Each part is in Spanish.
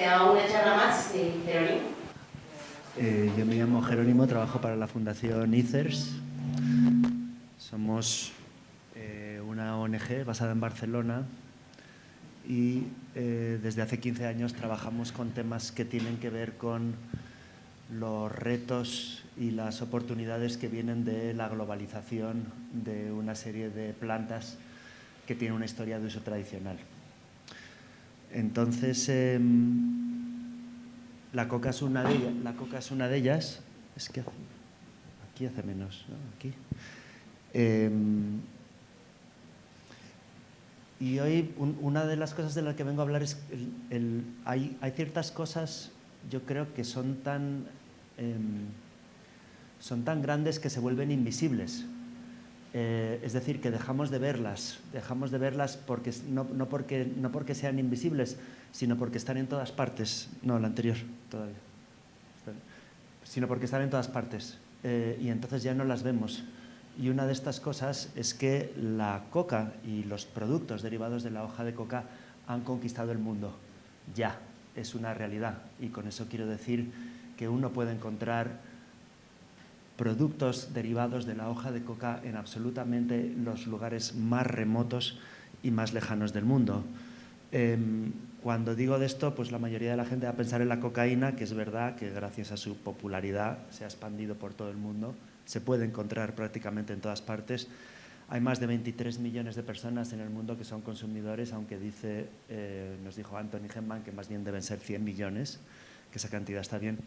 a una charla más, Jerónimo. Yo me llamo Jerónimo, trabajo para la Fundación ICERS. Somos una ONG basada en Barcelona y desde hace 15 años trabajamos con temas que tienen que ver con los retos y las oportunidades que vienen de la globalización de una serie de plantas que tienen una historia de uso tradicional. Entonces, la coca es una de ellas. Es que aquí hace menos, ¿no? Aquí. Y hoy una de las cosas de las que vengo a hablar es hay ciertas cosas, yo creo, que son tan grandes que se vuelven invisibles. Es decir, que dejamos de verlas porque, no porque sean invisibles, sino porque están en todas partes. No, la anterior todavía. Sino porque están en todas partes y entonces ya no las vemos. Y una de estas cosas es que la coca y los productos derivados de la hoja de coca han conquistado el mundo. Ya, es una realidad. Y con eso quiero decir que uno puede encontrar productos derivados de la hoja de coca en absolutamente los lugares más remotos y más lejanos del mundo. Cuando digo de esto, pues la mayoría de la gente va a pensar en la cocaína, que es verdad que gracias a su popularidad se ha expandido por todo el mundo, se puede encontrar prácticamente en todas partes. Hay más de 23 millones de personas en el mundo que son consumidores, aunque nos dijo Anthony Hemman que más bien deben ser 100 millones, que esa cantidad está bien.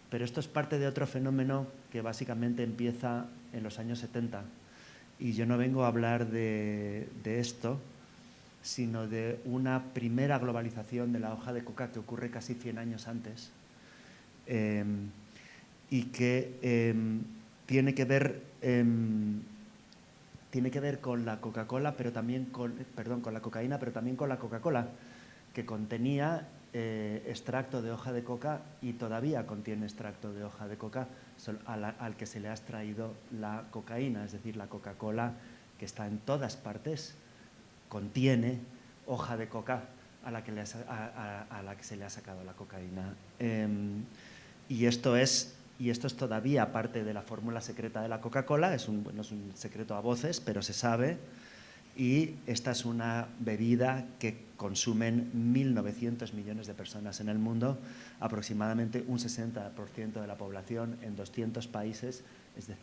Pero esto es parte de otro fenómeno que básicamente empieza en los años 70. Y yo no vengo a hablar de esto, sino de una primera globalización de la hoja de coca que ocurre casi 100 años antes y que tiene que ver con la Coca-Cola, pero también con la cocaína, pero también con la Coca-Cola, que contenía extracto de hoja de coca y todavía contiene extracto de hoja de coca al que se le ha extraído la cocaína, es decir, la Coca-Cola, que está en todas partes, contiene hoja de coca a la que se le ha sacado la cocaína. Y esto es todavía parte de la fórmula secreta de la Coca-Cola. Es un secreto a voces, pero se sabe. Y esta es una bebida que consumen 1.900 millones de personas en el mundo, aproximadamente un 60% de la población en 200 países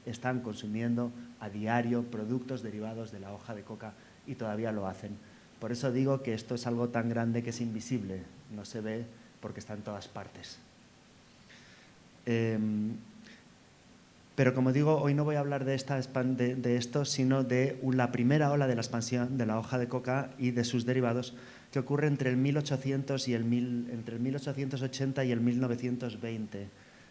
están consumiendo a diario productos derivados de la hoja de coca y todavía lo hacen. Por eso digo que esto es algo tan grande que es invisible, no se ve porque está en todas partes. Pero como digo, hoy no voy a hablar de esto, sino de la primera ola de la expansión de la hoja de coca y de sus derivados que ocurre entre el 1880 y el 1920.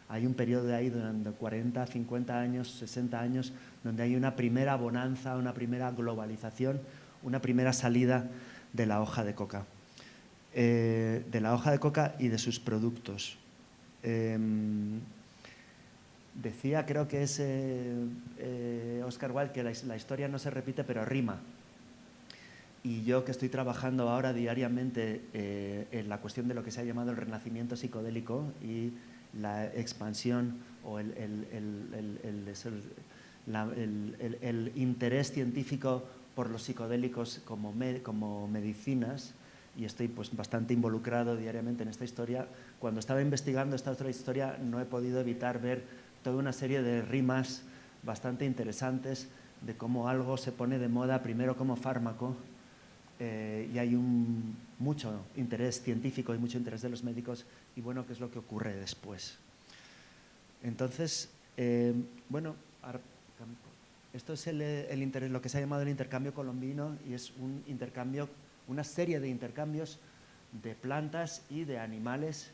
Hay un periodo de ahí durante 40, 50 años, 60 años, donde hay una primera bonanza, una primera globalización, una primera salida de la hoja de coca. De la hoja de coca y de sus productos. Decía, creo que es Oscar Wilde, que la historia no se repite, pero rima. Y yo, que estoy trabajando ahora diariamente en la cuestión de lo que se ha llamado el renacimiento psicodélico y la expansión o el interés científico por los psicodélicos como medicinas, y estoy pues bastante involucrado diariamente en esta historia. Cuando estaba investigando esta otra historia no he podido evitar ver toda una serie de rimas bastante interesantes de cómo algo se pone de moda primero como fármaco y hay mucho interés científico y mucho interés de los médicos y bueno, ¿qué es lo que ocurre después? Entonces, bueno, esto es lo que se ha llamado el intercambio colombino y es un intercambio, una serie de intercambios de plantas y de animales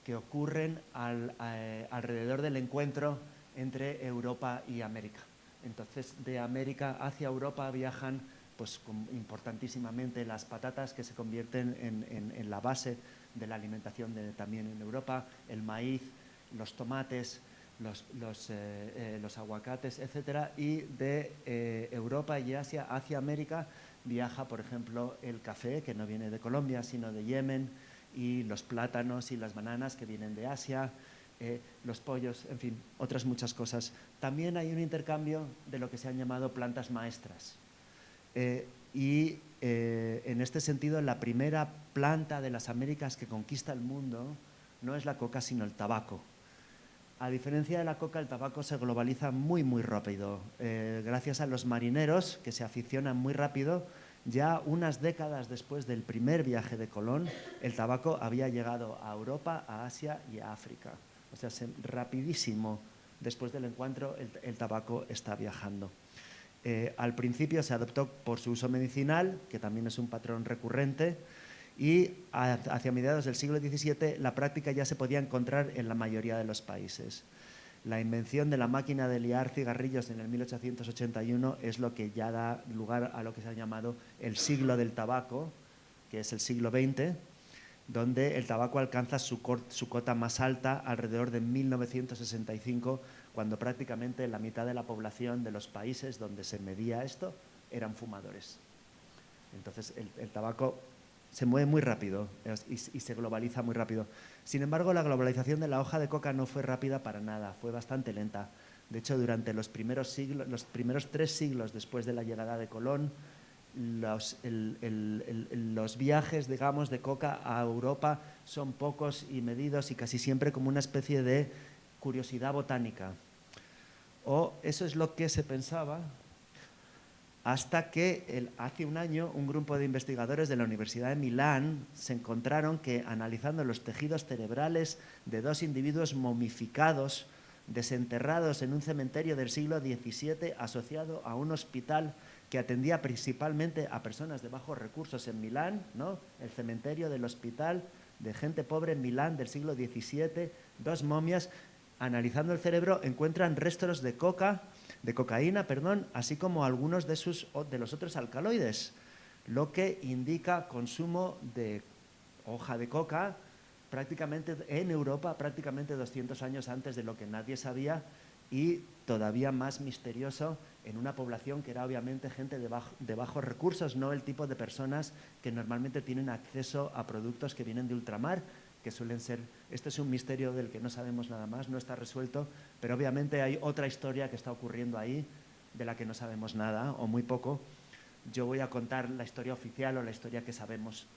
que ocurren alrededor del encuentro entre Europa y América. Entonces, de América hacia Europa viajan pues, importantísimamente las patatas, que se convierten en la base de la alimentación también en Europa, el maíz, los tomates, los aguacates, etcétera, y de Europa y Asia hacia América viaja, por ejemplo, el café, que no viene de Colombia, sino de Yemen, y los plátanos y las bananas que vienen de Asia, los pollos, en fin, otras muchas cosas. También hay un intercambio de lo que se han llamado plantas maestras. En este sentido, la primera planta de las Américas que conquista el mundo no es la coca, sino el tabaco. A diferencia de la coca, el tabaco se globaliza muy, muy rápido. Gracias a los marineros, que se aficionan muy rápido, ya unas décadas después del primer viaje de Colón, el tabaco había llegado a Europa, a Asia y a África. O sea, rapidísimo, después del encuentro, el tabaco está viajando. Al principio se adoptó por su uso medicinal, que también es un patrón recurrente, y hacia mediados del siglo XVII la práctica ya se podía encontrar en la mayoría de los países. La invención de la máquina de liar cigarrillos en el 1881 es lo que ya da lugar a lo que se ha llamado el siglo del tabaco, que es el siglo XX, donde el tabaco alcanza su cota más alta alrededor de 1965, cuando prácticamente la mitad de la población de los países donde se medía esto eran fumadores. Entonces el tabaco se mueve muy rápido y se globaliza muy rápido. Sin embargo, la globalización de la hoja de coca no fue rápida para nada, fue bastante lenta. De hecho, durante los primeros 3 siglos después de la llegada de Colón, los viajes, digamos, de coca a Europa son pocos y medidos y casi siempre como una especie de curiosidad botánica. O eso es lo que se pensaba, hasta que hace un año un grupo de investigadores de la Universidad de Milán se encontraron que, analizando los tejidos cerebrales de 2 individuos momificados, desenterrados en un cementerio del siglo XVII asociado a un hospital que atendía principalmente a personas de bajos recursos en Milán, ¿no? El cementerio del hospital de gente pobre en Milán del siglo XVII, 2 momias, analizando el cerebro, encuentran restos de cocaína, así como algunos de los otros alcaloides, lo que indica consumo de hoja de coca prácticamente en Europa, prácticamente 200 años antes de lo que nadie sabía, y todavía más misterioso en una población que era obviamente gente de bajos recursos, no el tipo de personas que normalmente tienen acceso a productos que vienen de ultramar, que suelen ser, este es un misterio del que no sabemos nada más, no está resuelto, pero obviamente hay otra historia que está ocurriendo ahí de la que no sabemos nada o muy poco. Yo voy a contar la historia oficial o la historia que sabemos.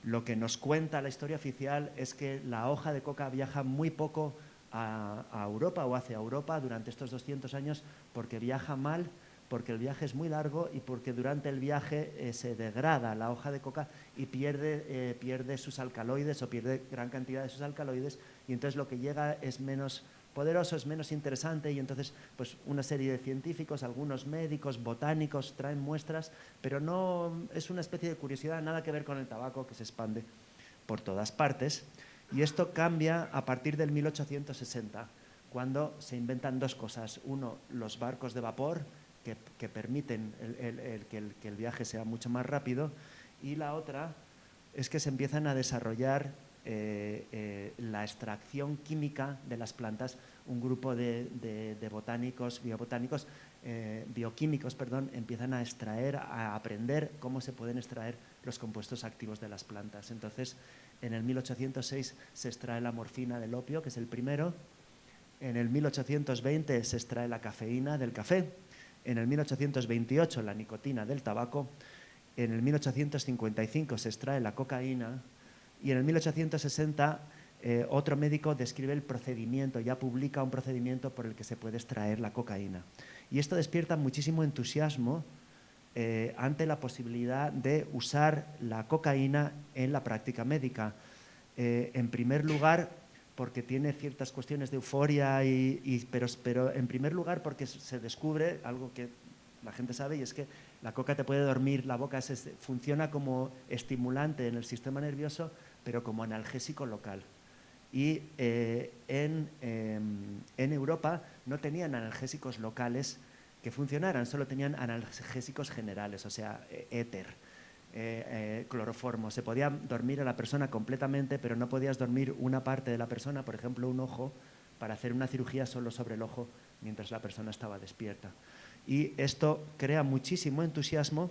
Lo que nos cuenta la historia oficial es que la hoja de coca viaja muy poco a Europa o hacia Europa durante estos 200 años porque viaja mal, porque el viaje es muy largo y porque durante el viaje se degrada la hoja de coca y pierde sus alcaloides o pierde gran cantidad de sus alcaloides, y entonces lo que llega es menos poderoso, es menos interesante, y entonces pues una serie de científicos, algunos médicos, botánicos traen muestras, pero no es una especie de curiosidad, nada que ver con el tabaco que se expande por todas partes. Y esto cambia a partir del 1860, cuando se inventan 2 cosas. Uno, los barcos de vapor, que permiten que el viaje sea mucho más rápido, y la otra es que se empiezan a desarrollar la extracción química de las plantas. Un grupo de bioquímicos, empiezan a extraer, a aprender cómo se pueden extraer los compuestos activos de las plantas. Entonces, en el 1806 se extrae la morfina del opio, que es el primero. En el 1820 se extrae la cafeína del café. En el 1828 la nicotina del tabaco. En el 1855 se extrae la cocaína. Y en el 1860 otro médico describe el procedimiento, ya publica un procedimiento por el que se puede extraer la cocaína. Y esto despierta muchísimo entusiasmo ante la posibilidad de usar la cocaína en la práctica médica. En primer lugar, porque tiene ciertas cuestiones de euforia, pero en primer lugar porque se descubre algo que la gente sabe, y es que la coca te puede dormir, la boca funciona como estimulante en el sistema nervioso, pero como analgésico local. Y en Europa no tenían analgésicos locales que funcionaran, solo tenían analgésicos generales, o sea, éter, cloroformo. Se podía dormir a la persona completamente, pero no podías dormir una parte de la persona, por ejemplo un ojo, para hacer una cirugía solo sobre el ojo mientras la persona estaba despierta. Y esto crea muchísimo entusiasmo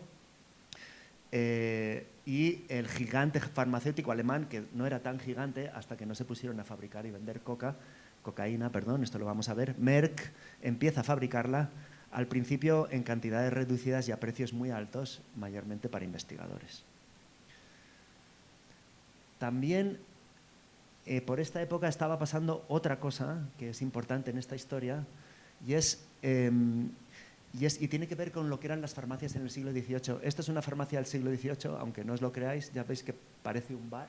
y el gigante farmacéutico alemán, que no era tan gigante hasta que no se pusieron a fabricar y vender cocaína, esto lo vamos a ver. Merck empieza a fabricarla, al principio en cantidades reducidas y a precios muy altos, mayormente para investigadores. También por esta época estaba pasando otra cosa que es importante en esta historia y tiene que ver con lo que eran las farmacias en el siglo XVIII. Esta es una farmacia del siglo XVIII, aunque no os lo creáis, ya veis que parece un bar.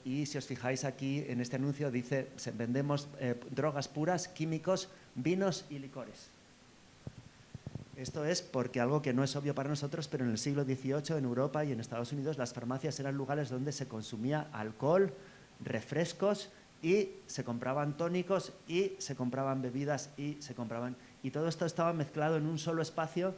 Y si os fijáis aquí en este anuncio dice, vendemos drogas puras, químicos, vinos y licores. Esto es porque algo que no es obvio para nosotros, pero en el siglo XVIII en Europa y en Estados Unidos las farmacias eran lugares donde se consumía alcohol, refrescos y se compraban tónicos y se compraban bebidas y todo esto estaba mezclado en un solo espacio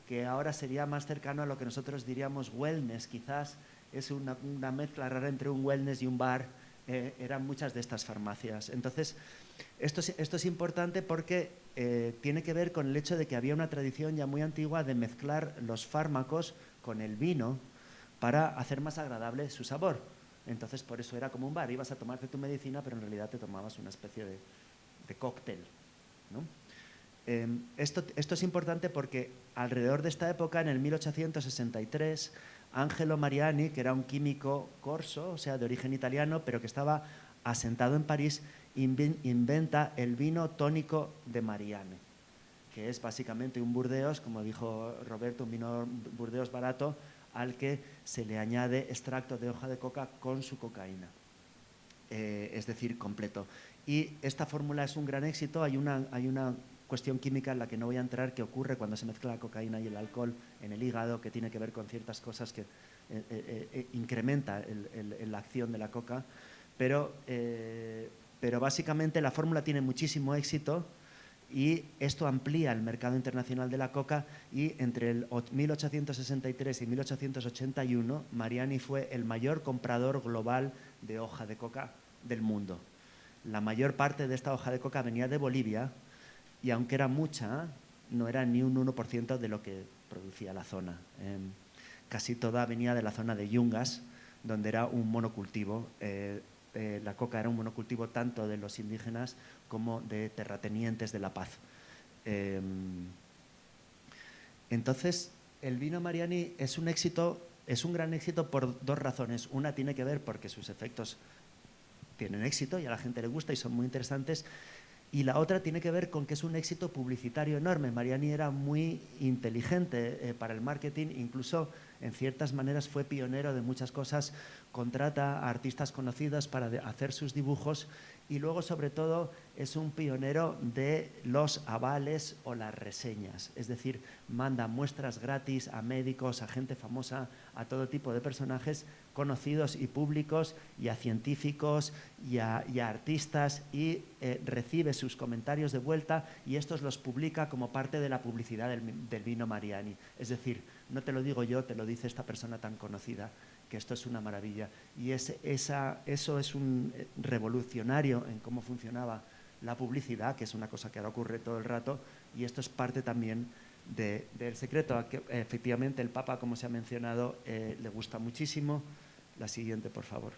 que ahora sería más cercano a lo que nosotros diríamos wellness, quizás es una mezcla rara entre un wellness y un bar, eran muchas de estas farmacias. Entonces, esto es importante porque tiene que ver con el hecho de que había una tradición ya muy antigua de mezclar los fármacos con el vino para hacer más agradable su sabor. Entonces, por eso era como un bar, ibas a tomarte tu medicina, pero en realidad te tomabas una especie de cóctel, ¿no? Esto es importante porque alrededor de esta época, en el 1863, Angelo Mariani, que era un químico corso, o sea, de origen italiano, pero que estaba asentado en París, inventa el vino tónico de Mariani, que es básicamente un Burdeos, como dijo Roberto, un vino Burdeos barato, al que se le añade extracto de hoja de coca con su cocaína, es decir, completo. Y esta fórmula es un gran éxito. Hay una cuestión química en la que no voy a entrar que ocurre cuando se mezcla la cocaína y el alcohol en el hígado, que tiene que ver con ciertas cosas que incrementa la acción de la coca, pero básicamente la fórmula tiene muchísimo éxito y esto amplía el mercado internacional de la coca y entre el 1863 y 1881 Mariani fue el mayor comprador global de hoja de coca del mundo. La mayor parte de esta hoja de coca venía de Bolivia y aunque era mucha, no era ni un 1% de lo que producía la zona. Casi toda venía de la zona de Yungas, donde era un monocultivo. La coca era un monocultivo tanto de los indígenas como de terratenientes de La Paz. Entonces, el vino Mariani es un éxito, es un gran éxito por dos razones. Una tiene que ver porque sus efectos tienen éxito y a la gente le gusta y son muy interesantes. Y la otra tiene que ver con que es un éxito publicitario enorme. Mariani era muy inteligente para el marketing, incluso en ciertas maneras fue pionero de muchas cosas, contrata a artistas conocidos para hacer sus dibujos y luego sobre todo es un pionero de los avales o las reseñas, es decir, manda muestras gratis a médicos, a gente famosa, a todo tipo de personajes conocidos y públicos y a científicos y a artistas y recibe sus comentarios de vuelta y estos los publica como parte de la publicidad del vino Mariani. Es decir, no te lo digo yo, te lo dice esta persona tan conocida, que esto es una maravilla. Y eso es un revolucionario en cómo funcionaba la publicidad, que es una cosa que ahora ocurre todo el rato, y esto es parte también del secreto. Que, efectivamente, el Papa, como se ha mencionado, le gusta muchísimo. La siguiente, por favor.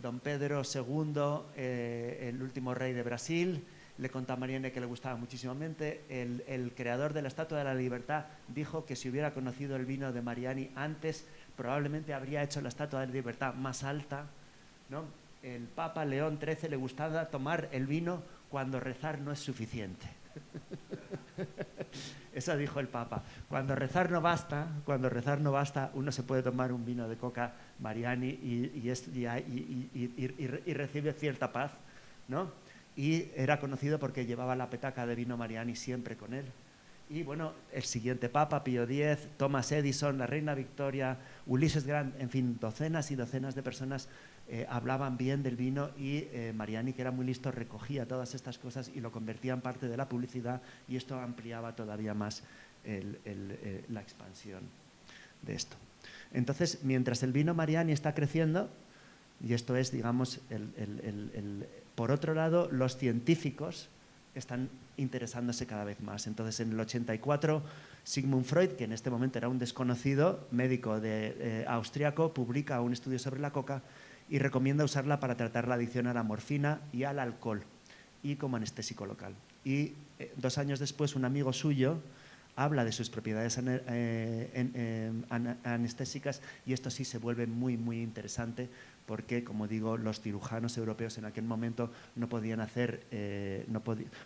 Don Pedro II, el último rey de Brasil, le contó a Mariani que le gustaba muchísimamente. El creador de la Estatua de la Libertad dijo que si hubiera conocido el vino de Mariani antes, probablemente habría hecho la Estatua de la Libertad más alta, ¿no? El Papa León XIII le gustaba tomar el vino cuando rezar no es suficiente. Eso dijo el Papa. Cuando rezar no basta, uno se puede tomar un vino de coca Mariani y recibe cierta paz, ¿no? Y era conocido porque llevaba la petaca de vino Mariani siempre con él. Y bueno, el siguiente Papa, Pío X, Thomas Edison, la Reina Victoria, Ulises Grant, en fin, docenas y docenas de personas hablaban bien del vino y Mariani, que era muy listo, recogía todas estas cosas y lo convertía en parte de la publicidad y esto ampliaba todavía más la expansión de esto. Entonces, mientras el vino Mariani está creciendo, y esto es, digamos, por otro lado, los científicos están interesándose cada vez más. Entonces, en el 84 Sigmund Freud, que en este momento era un desconocido médico austriaco, publica un estudio sobre la coca y recomienda usarla para tratar la adicción a la morfina y al alcohol y como anestésico local. Y 2 años después, un amigo suyo habla de sus propiedades anestésicas, y esto sí se vuelve muy, muy interesante porque, como digo, los cirujanos europeos en aquel momento no podían hacer,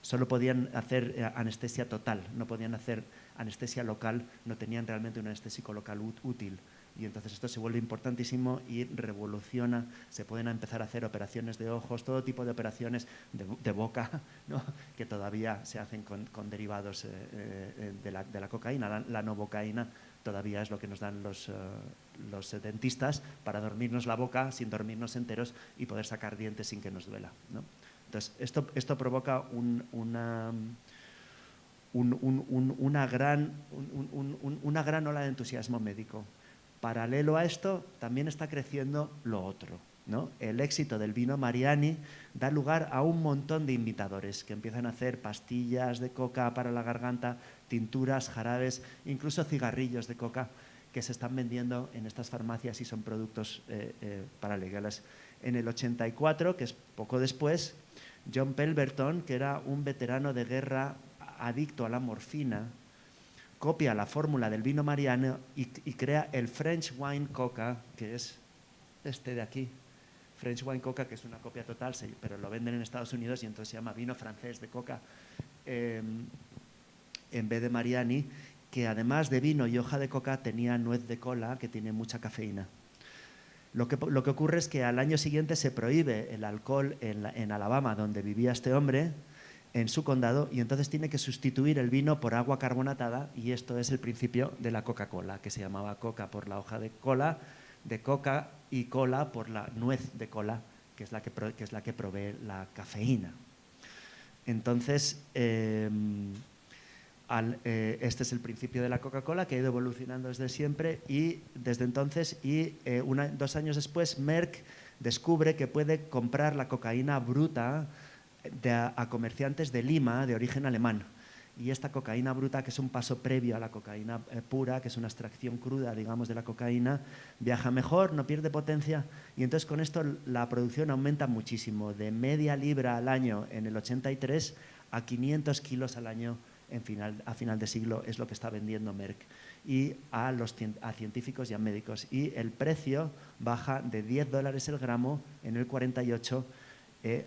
solo podían hacer anestesia total, no podían hacer anestesia local, no tenían realmente un anestésico local útil. Y entonces esto se vuelve importantísimo y revoluciona, se pueden empezar a hacer operaciones de ojos, todo tipo de operaciones de boca, ¿no? Que todavía se hacen con derivados de la cocaína. La novocaína todavía es lo que nos dan los dentistas para dormirnos la boca sin dormirnos enteros y poder sacar dientes sin que nos duela, ¿no? Entonces esto provoca una gran ola de entusiasmo médico. Paralelo a esto, también está creciendo lo otro, ¿no? El éxito del vino Mariani da lugar a un montón de imitadores que empiezan a hacer pastillas de coca para la garganta, tinturas, jarabes, incluso cigarrillos de coca que se están vendiendo en estas farmacias y son productos paralegales. En el 84, que es poco después, John Pemberton, que era un veterano de guerra adicto a la morfina, copia la fórmula del vino Mariani y crea el French Wine Coca, que es este de aquí. French Wine Coca, que es una copia total, pero lo venden en Estados Unidos y entonces se llama vino francés de coca en vez de Mariani, que además de vino y hoja de coca tenía nuez de cola, que tiene mucha cafeína. Lo que ocurre es que al año siguiente se prohíbe el alcohol en Alabama, donde vivía este hombre, en su condado, y entonces tiene que sustituir el vino por agua carbonatada, y esto es el principio de la Coca-Cola, que se llamaba coca por la hoja de cola, de coca, y cola por la nuez de cola, que es la que provee la cafeína. Entonces, este es el principio de la Coca-Cola, que ha ido evolucionando desde siempre, y desde entonces, 2 años después, Merck descubre que puede comprar la cocaína bruta a comerciantes de Lima, de origen alemán. Y esta cocaína bruta, que es un paso previo a la cocaína pura, que es una extracción cruda, digamos, de la cocaína, viaja mejor, no pierde potencia, y entonces con esto la producción aumenta muchísimo, de media libra al año en el 83 a 500 kilos al año a final de siglo es lo que está vendiendo Merck, y a científicos y a médicos. Y el precio baja de $10 el gramo en el 48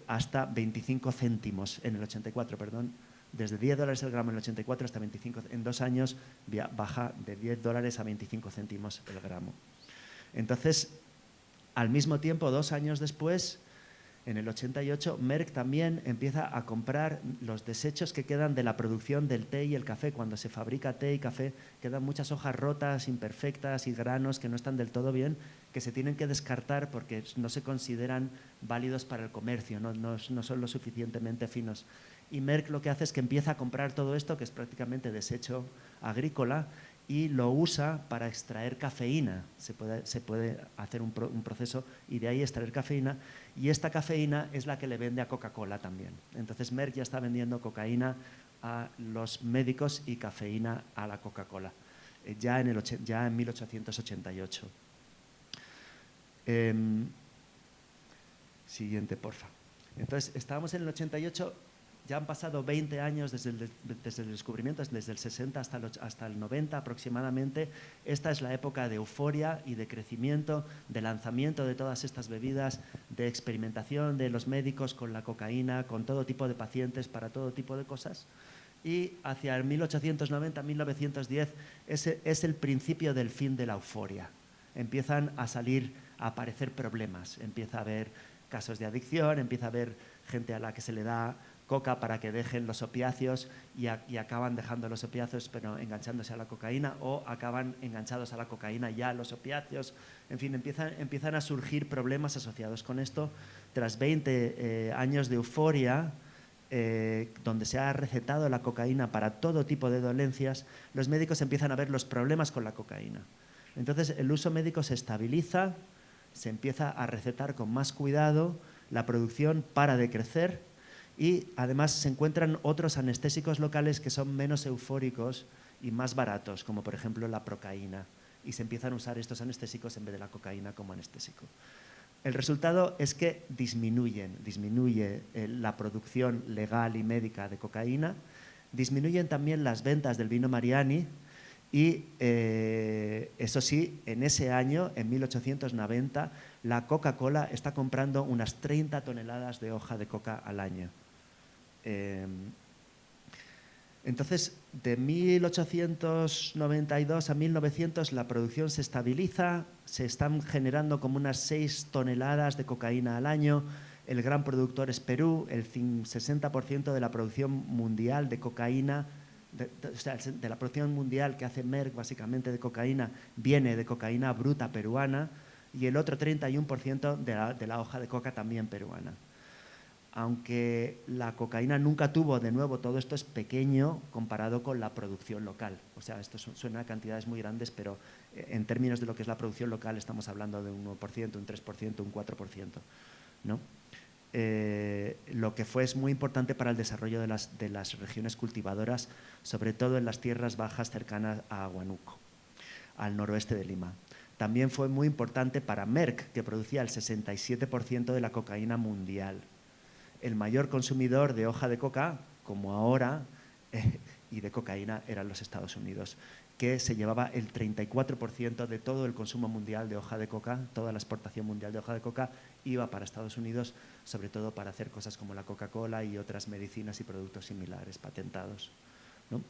hasta 25 céntimos en el 84, perdón. Desde $10 el gramo en el 84 hasta 25, en 2 años baja de $10 a 25 céntimos el gramo. Entonces, al mismo tiempo, 2 años después, en el 88, Merck también empieza a comprar los desechos que quedan de la producción del té y el café. Cuando se fabrica té y café, quedan muchas hojas rotas, imperfectas y granos que no están del todo bien, que se tienen que descartar porque no se consideran válidos para el comercio, no son lo suficientemente finos. Y Merck lo que hace es que empieza a comprar todo esto, que es prácticamente desecho agrícola, y lo usa para extraer cafeína. Se puede hacer un proceso y de ahí extraer cafeína, y esta cafeína es la que le vende a Coca-Cola también. Entonces Merck ya está vendiendo cocaína a los médicos y cafeína a la Coca-Cola, ya en 1888. Siguiente, porfa. Entonces, estábamos en el 88, ya han pasado 20 años desde el descubrimiento, desde el 60 hasta el 90 aproximadamente. Esta es la época de euforia y de crecimiento, de lanzamiento de todas estas bebidas, de experimentación de los médicos con la cocaína, con todo tipo de pacientes, para todo tipo de cosas. Y hacia el 1890-1910 es el principio del fin de la euforia. Empiezan a aparecer problemas, empieza a haber casos de adicción, empieza a haber gente a la que se le da coca para que dejen los opiáceos y acaban dejando los opiáceos pero enganchándose a la cocaína, o acaban enganchados a la cocaína y a los opiáceos. En fin, empiezan a surgir problemas asociados con esto. Tras 20 años de euforia, donde se ha recetado la cocaína para todo tipo de dolencias, los médicos empiezan a ver los problemas con la cocaína. Entonces el uso médico se estabiliza, se empieza a recetar con más cuidado, la producción para de crecer, y además se encuentran otros anestésicos locales que son menos eufóricos y más baratos, como por ejemplo la procaína, y se empiezan a usar estos anestésicos en vez de la cocaína como anestésico. El resultado es que disminuye la producción legal y médica de cocaína, disminuyen también las ventas del vino Mariani y, eso sí, en ese año, en 1890, la Coca-Cola está comprando unas 30 toneladas de hoja de coca al año. Entonces, de 1892 a 1900 la producción se estabiliza, se están generando como unas 6 toneladas de cocaína al año. El gran productor es Perú, el 60% de la producción mundial de cocaína, de la producción mundial que hace Merck básicamente de cocaína, viene de cocaína bruta peruana, y el otro 31% de la hoja de coca también peruana. Aunque la cocaína nunca tuvo, de nuevo, todo esto es pequeño comparado con la producción local. O sea, esto suena a cantidades muy grandes, pero en términos de lo que es la producción local estamos hablando de un 1%, un 3%, un 4%, ¿no? Lo que fue es muy importante para el desarrollo de las regiones cultivadoras, sobre todo en las tierras bajas cercanas a Huánuco, al noroeste de Lima. También fue muy importante para Merck, que producía el 67% de la cocaína mundial. El mayor consumidor de hoja de coca, como ahora, y de cocaína eran los Estados Unidos, que se llevaba el 34% de todo el consumo mundial de hoja de coca. Toda la exportación mundial de hoja de coca iba para Estados Unidos, sobre todo para hacer cosas como la Coca-Cola y otras medicinas y productos similares patentados, ¿no?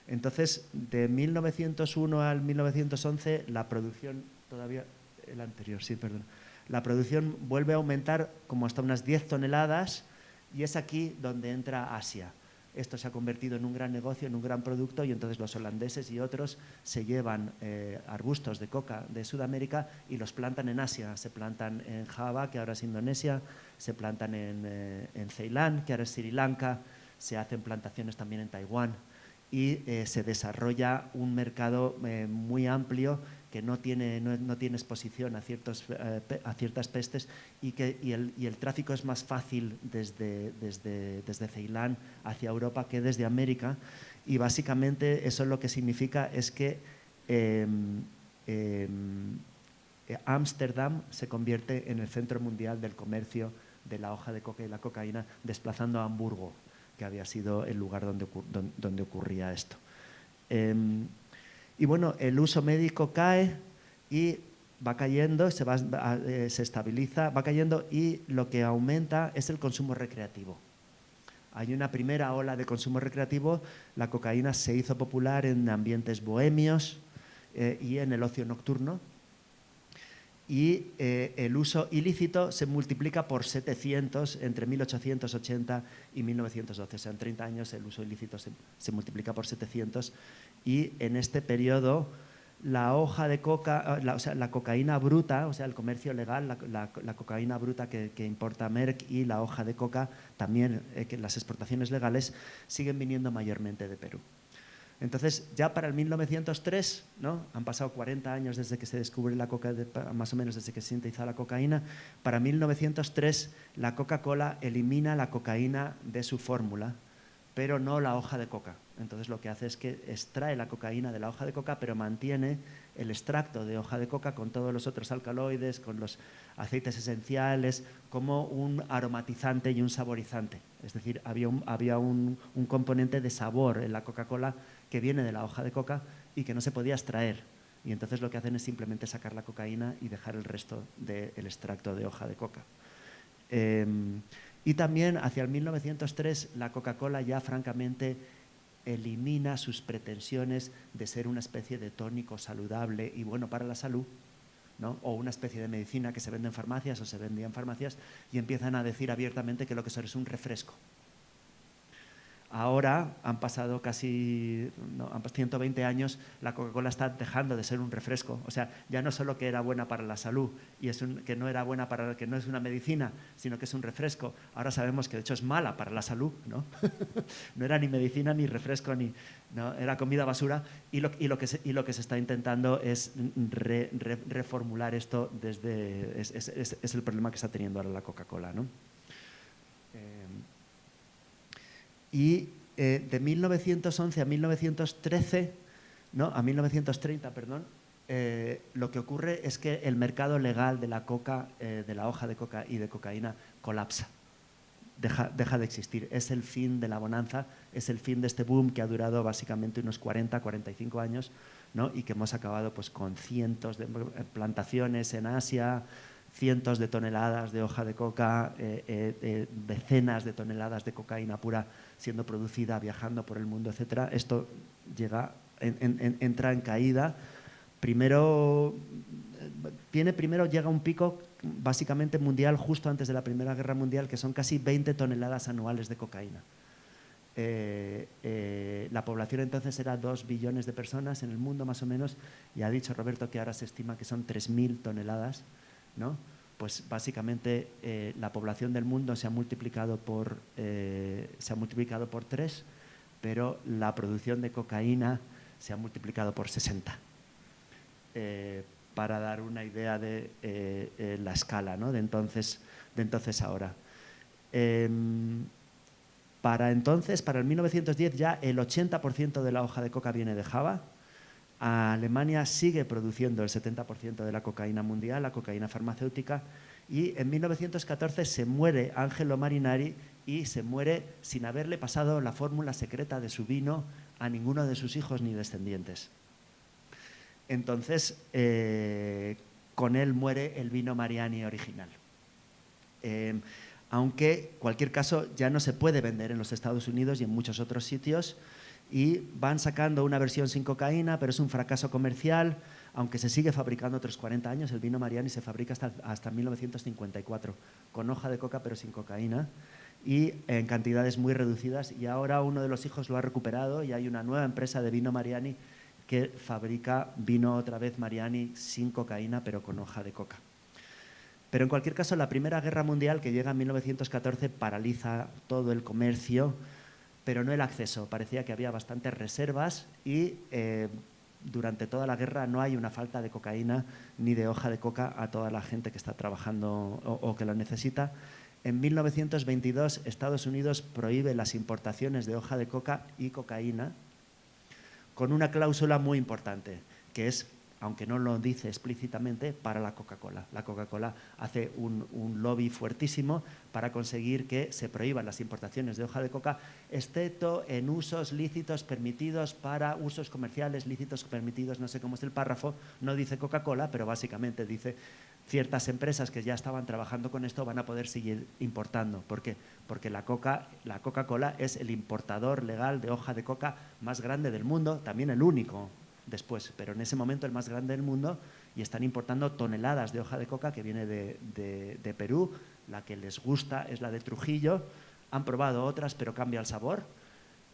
Entonces, de 1901 al 1911, la producción, todavía el anterior, sí, perdón, la producción vuelve a aumentar como hasta unas 10 toneladas, y es aquí donde entra Asia. Esto se ha convertido en un gran negocio, en un gran producto, y entonces los holandeses y otros se llevan arbustos de coca de Sudamérica y los plantan en Asia. Se plantan en Java, que ahora es Indonesia, se plantan en Ceilán, que ahora es Sri Lanka, se hacen plantaciones también en Taiwán, y se desarrolla un mercado muy amplio que no tiene exposición a ciertas pestes, y el tráfico es más fácil desde Ceilán hacia Europa que desde América, y básicamente eso lo que significa es que Ámsterdam se convierte en el centro mundial del comercio de la hoja de coca y la cocaína, desplazando a Hamburgo, que había sido el lugar donde ocurría esto. Y bueno, el uso médico cae y va cayendo, se estabiliza, va cayendo, y lo que aumenta es el consumo recreativo. Hay una primera ola de consumo recreativo. La cocaína se hizo popular en ambientes bohemios y en el ocio nocturno, y el uso ilícito se multiplica por 700 entre 1880 y 1912. O sea, en 30 años el uso ilícito se multiplica por 700, y en este periodo la hoja de coca, o sea, la cocaína bruta, o sea, el comercio legal, la cocaína bruta que importa Merck, y la hoja de coca también, que las exportaciones legales siguen viniendo mayormente de Perú. Entonces, ya para el 1903, ¿no? Han pasado 40 años desde que se descubre la coca, más o menos desde que se sintetiza la cocaína. Para 1903, la Coca-Cola elimina la cocaína de su fórmula, pero no la hoja de coca. Entonces, lo que hace es que extrae la cocaína de la hoja de coca, pero mantiene el extracto de hoja de coca con todos los otros alcaloides, con los aceites esenciales, como un aromatizante y un saborizante. Es decir, había un componente de sabor en la Coca-Cola que viene de la hoja de coca y que no se podía extraer. Y entonces lo que hacen es simplemente sacar la cocaína y dejar el resto del extracto de hoja de coca. Y también hacia el 1903 la Coca-Cola ya francamente elimina sus pretensiones de ser una especie de tónico saludable y bueno para la salud, ¿no? O una especie de medicina que se vende en farmacias o se vendía en farmacias, y empiezan a decir abiertamente que lo que son es un refresco. Ahora han pasado casi 120 años, la Coca-Cola está dejando de ser un refresco. O sea, ya no solo que era buena para la salud y que no era buena que no es una medicina, sino que es un refresco. Ahora sabemos que de hecho es mala para la salud, ¿no? No era ni medicina ni refresco, no, era comida basura, y lo que se está intentando es reformular esto es el problema que está teniendo ahora la Coca-Cola, ¿no? Y de 1911 a 1913 ¿no? A 1930, perdón, lo que ocurre es que el mercado legal de la coca, de la hoja de coca y de cocaína colapsa. Deja de existir. Es el fin de la bonanza, es el fin de este boom que ha durado básicamente unos 40, 45 años, ¿no? Y que hemos acabado pues, con cientos de plantaciones en Asia, cientos de toneladas de hoja de coca, decenas de toneladas de cocaína pura siendo producida, viajando por el mundo, etc. Esto entra en caída. Primero llega un pico básicamente mundial justo antes de la Primera Guerra Mundial, que son casi 20 toneladas anuales de cocaína. La población entonces era 2 billones de personas en el mundo más o menos, y ha dicho Roberto que ahora se estima que son 3.000 toneladas, ¿no? Pues básicamente la población del mundo se ha multiplicado por 3, pero la producción de cocaína se ha multiplicado por 60. Para dar una idea de la escala, ¿no? de entonces a ahora. Para el 1910 ya el 80% de la hoja de coca viene de Java. Alemania sigue produciendo el 70% de la cocaína mundial, la cocaína farmacéutica, y en 1914 se muere Angelo Marinari y se muere sin haberle pasado la fórmula secreta de su vino a ninguno de sus hijos ni descendientes. Entonces, con él muere el vino Mariani original. Aunque, en cualquier caso, ya no se puede vender en los Estados Unidos y en muchos otros sitios, y van sacando una versión sin cocaína, pero es un fracaso comercial, aunque se sigue fabricando otros 40 años. El vino Mariani se fabrica hasta 1954, con hoja de coca pero sin cocaína, y en cantidades muy reducidas, y ahora uno de los hijos lo ha recuperado y hay una nueva empresa de vino Mariani que fabrica vino otra vez Mariani sin cocaína, pero con hoja de coca. Pero en cualquier caso, la Primera Guerra Mundial, que llega en 1914, paraliza todo el comercio, pero no el acceso. Parecía que había bastantes reservas y durante toda la guerra no hay una falta de cocaína ni de hoja de coca a toda la gente que está trabajando o que lo necesita. En 1922, Estados Unidos prohíbe las importaciones de hoja de coca y cocaína, con una cláusula muy importante, que es, aunque no lo dice explícitamente, para la Coca-Cola. La Coca-Cola hace un lobby fuertísimo para conseguir que se prohíban las importaciones de hoja de coca, excepto en usos lícitos permitidos para usos comerciales lícitos permitidos, no sé cómo es el párrafo, no dice Coca-Cola, pero básicamente dice ciertas empresas que ya estaban trabajando con esto van a poder seguir importando. ¿Por qué? Porque la Coca-Cola es el importador legal de hoja de coca más grande del mundo, también el único después, pero en ese momento el más grande del mundo, y están importando toneladas de hoja de coca que viene de Perú. La que les gusta es la de Trujillo, han probado otras pero cambia el sabor.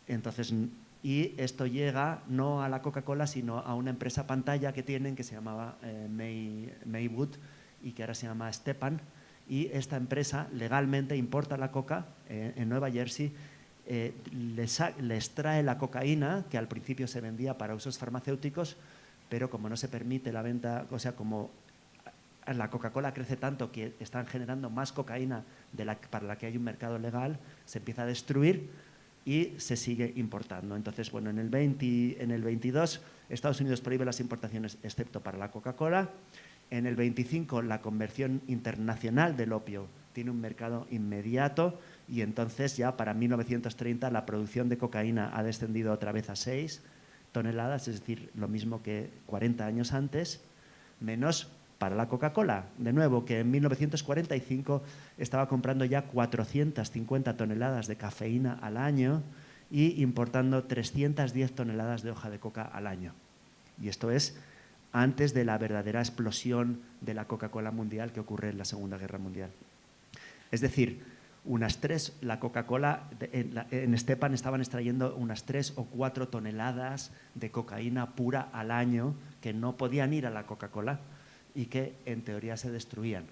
Entonces, y esto llega no a la Coca-Cola sino a una empresa pantalla que tienen que se llamaba Maywood y que ahora se llama Stepan, y esta empresa legalmente importa la coca en Nueva Jersey. Les trae la cocaína, que al principio se vendía para usos farmacéuticos, pero como no se permite la venta, o sea, como la Coca-Cola crece tanto que están generando más cocaína para la que hay un mercado legal, se empieza a destruir y se sigue importando. Entonces, bueno, en el 22 Estados Unidos prohíbe las importaciones excepto para la Coca-Cola. En el 25 la conversión internacional del opio tiene un mercado inmediato, y entonces ya para 1930 la producción de cocaína ha descendido otra vez a 6 toneladas, es decir, lo mismo que 40 años antes, menos para la Coca-Cola, de nuevo, que en 1945 estaba comprando ya 450 toneladas de cafeína al año y importando 310 toneladas de hoja de coca al año. Y esto es antes de la verdadera explosión de la Coca-Cola mundial que ocurre en la Segunda Guerra Mundial. Es decir, la Coca-Cola, en Stepan estaban extrayendo unas 3 o 4 toneladas de cocaína pura al año que no podían ir a la Coca-Cola y que en teoría se destruían.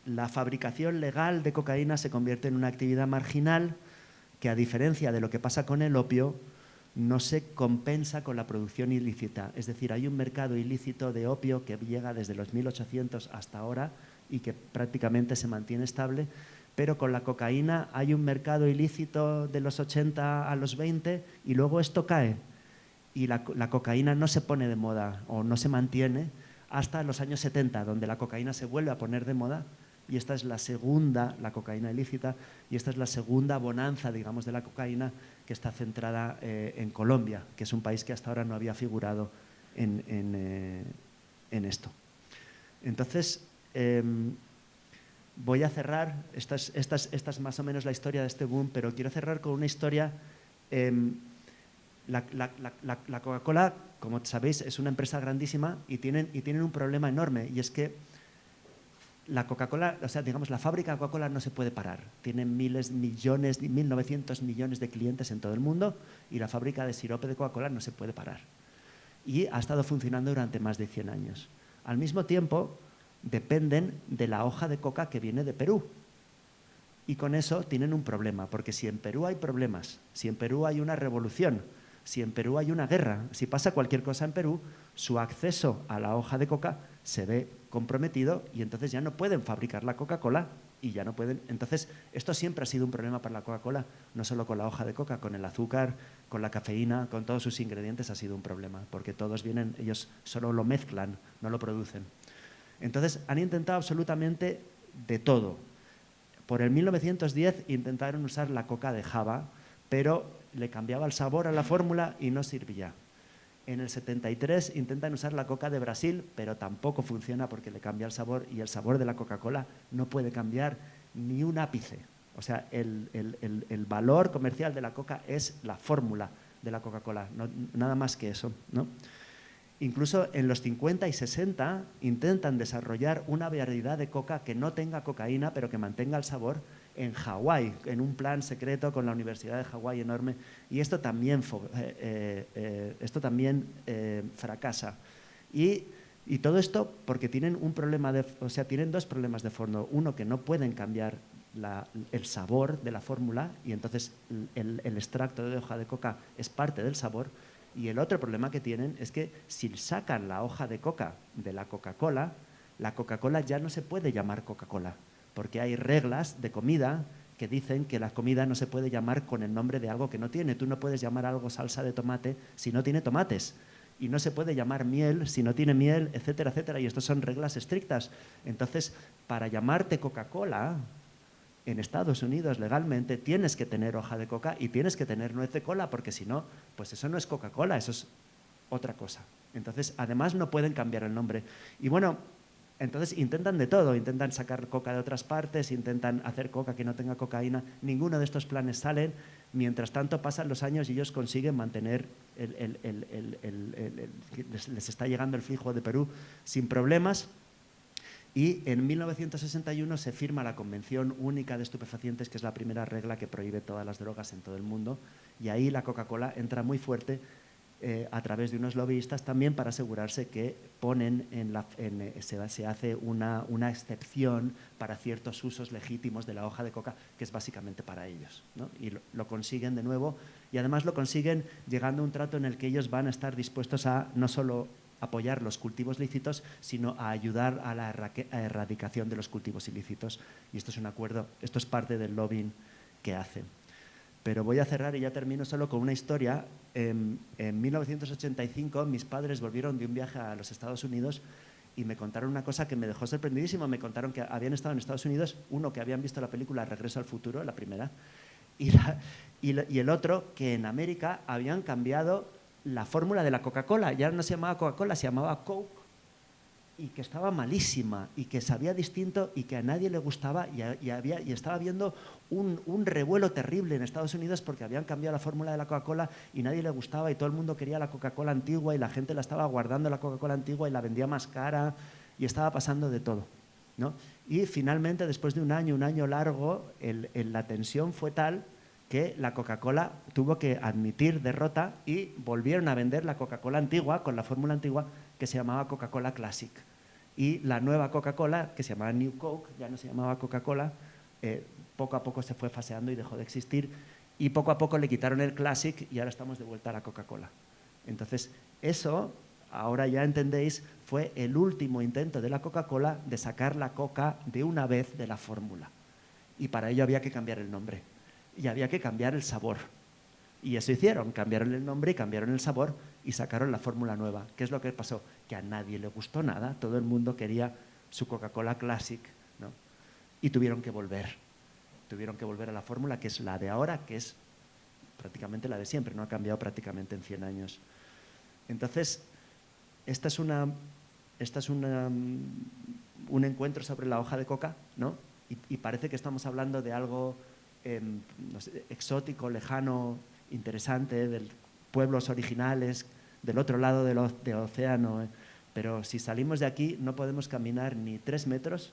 La fabricación legal de cocaína se convierte en una actividad marginal que, a diferencia de lo que pasa con el opio, no se compensa con la producción ilícita. Es decir, hay un mercado ilícito de opio que llega desde los 1800 hasta ahora y que prácticamente se mantiene estable, pero con la cocaína hay un mercado ilícito de los 80 a los 20 y luego esto cae. y la cocaína no se pone de moda o no se mantiene hasta los años 70, donde la cocaína se vuelve a poner de moda, y esta es la segunda, la cocaína ilícita, y esta es la segunda bonanza, digamos, de la cocaína que está centrada en Colombia, que es un país que hasta ahora no había figurado en esto. Entonces, voy a cerrar, esta es más o menos la historia de este boom, pero quiero cerrar con una historia. La Coca-Cola, como sabéis, es una empresa grandísima y tienen un problema enorme, y es que la Coca-Cola, o sea, digamos, la fábrica de Coca-Cola no se puede parar. Tienen miles, millones, 1.900 millones de clientes en todo el mundo, y la fábrica de sirope de Coca-Cola no se puede parar. Y ha estado funcionando durante más de 100 años. Al mismo tiempo, dependen de la hoja de coca que viene de Perú. Y con eso tienen un problema, porque si en Perú hay problemas, si en Perú hay una revolución, si en Perú hay una guerra, si pasa cualquier cosa en Perú, su acceso a la hoja de coca se ve comprometido, y entonces ya no pueden fabricar la Coca-Cola y ya no pueden. Entonces, esto siempre ha sido un problema para la Coca-Cola, no solo con la hoja de coca, con el azúcar, con la cafeína, con todos sus ingredientes ha sido un problema, porque todos vienen, ellos solo lo mezclan, no lo producen. Entonces, han intentado absolutamente de todo. Por el 1910 intentaron usar la coca de Java, pero le cambiaba el sabor a la fórmula y no servía. En el 73 intentan usar la coca de Brasil, pero tampoco funciona porque le cambia el sabor, y el sabor de la Coca-Cola no puede cambiar ni un ápice. O sea, el valor comercial de la coca es la fórmula de la Coca-Cola, no, nada más que eso, ¿no? Incluso en los 50 y 60 intentan desarrollar una variedad de coca que no tenga cocaína, pero que mantenga el sabor, en Hawái, en un plan secreto con la Universidad de Hawái enorme, y esto también fracasa. Y todo esto porque tienen un problema tienen dos problemas de fondo. Uno, que no pueden cambiar el sabor de la fórmula, y entonces el extracto de hoja de coca es parte del sabor. Y el otro problema que tienen es que si sacan la hoja de coca de la Coca-Cola ya no se puede llamar Coca-Cola, porque hay reglas de comida que dicen que la comida no se puede llamar con el nombre de algo que no tiene. Tú no puedes llamar algo salsa de tomate si no tiene tomates, y no se puede llamar miel si no tiene miel, etcétera, etcétera. Y estas son reglas estrictas. Entonces, para llamarte Coca-Cola en Estados Unidos legalmente tienes que tener hoja de coca y tienes que tener nuez de cola, porque si no, pues eso no es Coca-Cola, eso es otra cosa. Entonces, además no pueden cambiar el nombre. Y bueno, entonces intentan de todo, intentan sacar coca de otras partes, intentan hacer coca que no tenga cocaína. Ninguno de estos planes salen. Mientras tanto pasan los años y ellos consiguen mantener, les está llegando el flujo de Perú sin problemas. Y en 1961 se firma la Convención Única de Estupefacientes, que es la primera regla que prohíbe todas las drogas en todo el mundo. Y ahí la Coca-Cola entra muy fuerte a través de unos lobbyistas también, para asegurarse que ponen se hace una excepción para ciertos usos legítimos de la hoja de coca, que es básicamente para ellos, ¿no? Y lo consiguen de nuevo, y además lo consiguen llegando a un trato en el que ellos van a estar dispuestos a no solo apoyar los cultivos lícitos, sino a ayudar a la erradicación de los cultivos ilícitos. Y esto es un acuerdo, esto es parte del lobbying que hacen. Pero voy a cerrar y ya termino solo con una historia. En 1985 mis padres volvieron de un viaje a los Estados Unidos y me contaron una cosa que me dejó sorprendidísimo. Me contaron que habían estado en Estados Unidos, uno, que habían visto la película Regreso al Futuro, la primera, y el otro, que en América habían cambiado la fórmula de la Coca-Cola. Ya no se llamaba Coca-Cola, se llamaba Coke, y que estaba malísima y que sabía distinto y que a nadie le gustaba, y estaba habiendo un revuelo terrible en Estados Unidos porque habían cambiado la fórmula de la Coca-Cola y nadie le gustaba, y todo el mundo quería la Coca-Cola antigua, y la gente la estaba guardando, la Coca-Cola antigua, y la vendía más cara, y estaba pasando de todo, ¿no? Y finalmente, después de un año largo, la tensión fue tal que la Coca-Cola tuvo que admitir derrota y volvieron a vender la Coca-Cola antigua con la fórmula antigua, que se llamaba Coca-Cola Classic. Y la nueva Coca-Cola, que se llamaba New Coke, ya no se llamaba Coca-Cola, poco a poco se fue faseando y dejó de existir, y poco a poco le quitaron el Classic y ahora estamos de vuelta a la Coca-Cola. Entonces, eso, ahora ya entendéis, fue el último intento de la Coca-Cola de sacar la coca de una vez de la fórmula. Y para ello había que cambiar el nombre y había que cambiar el sabor. Y eso hicieron, cambiaron el nombre y cambiaron el sabor y sacaron la fórmula nueva. ¿Qué es lo que pasó? Que a nadie le gustó nada, todo el mundo quería su Coca-Cola Classic, ¿no? Y tuvieron que volver a la fórmula que es la de ahora, que es prácticamente la de siempre, no ha cambiado prácticamente en 100 años. Entonces, esta es un encuentro sobre la hoja de coca, ¿no? Y parece que estamos hablando de algo no sé, exótico, lejano, interesante, de pueblos originales, del otro lado del océano. Pero si salimos de aquí no podemos caminar ni 3 metros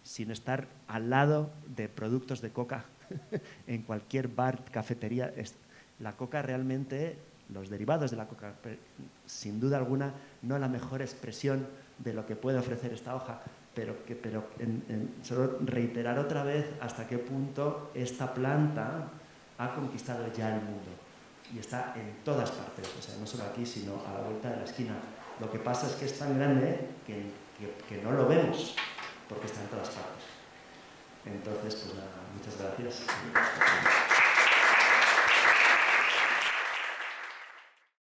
sin estar al lado de productos de coca. En cualquier bar, cafetería, la coca realmente, los derivados de la coca, sin duda alguna, no la mejor expresión de lo que puede ofrecer esta hoja, pero solo reiterar otra vez hasta qué punto esta planta ha conquistado ya el mundo y está en todas partes, o sea, no solo aquí, sino a la vuelta de la esquina. Lo que pasa es que es tan grande que no lo vemos, porque está en todas partes. Entonces, pues nada, muchas gracias.